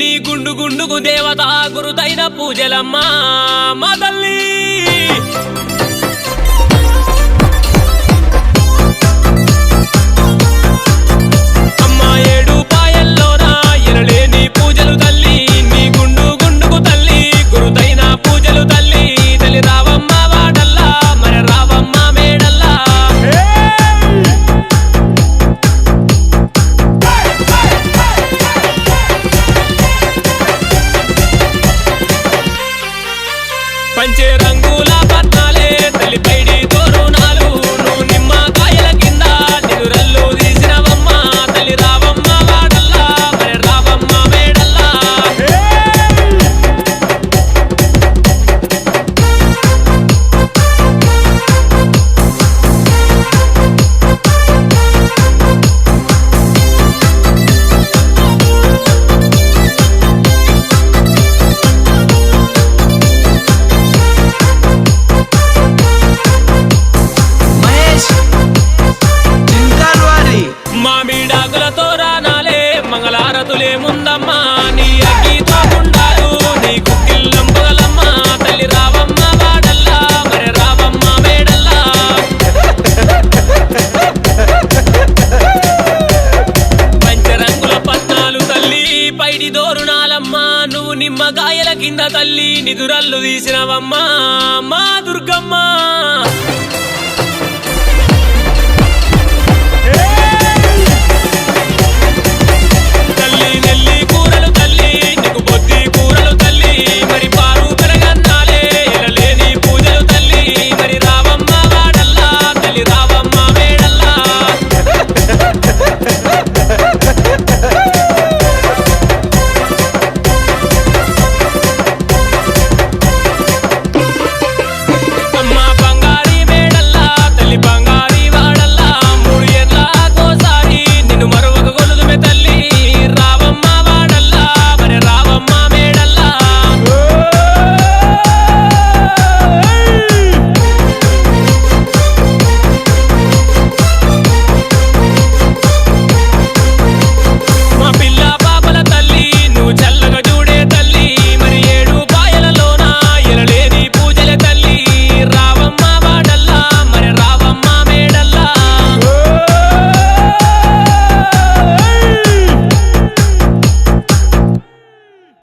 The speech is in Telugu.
నీ గుండు గుండుకు దేవత గురుదైన పూజలమ్మా మా తల్లి అమ్మా ఏడు పాయల్లోనా ఎనలేని పూజలు తల్లి నీ గుండు గుండుకు తల్లి గురుదైన పూజలు తల్లి తల్లి రావమ్మ వాడల్లా మరి రావమ్మ మేడల్లా పంచే రంగుల పట్నాలే తల్లి పైడి తోరణాలు నువ్వు నిమ్మకాయల కింద నిదురల్లు తీసినవమ్మ తల్లి రావమ్మ వాడల్లా మరి రావమ్మ మేడల్లా మామిడాకులతో రానాలే మంగళారతులే ముందమ్మా నీ అగ్గితో గుండాలు నీ కుక్కిళ్ళం పొగలమ్మ తల్లి రావమ్మ వాడల్లా మరి రావమ్మ మేడల్లా పంచరంగుల పట్నాలు తల్లి పైడి దోరుణాలమ్మా నువ్వు నిమ్మకాయల కింద తల్లి నిదురల్లు తీసినవమ్మా మా దుర్గమ్మ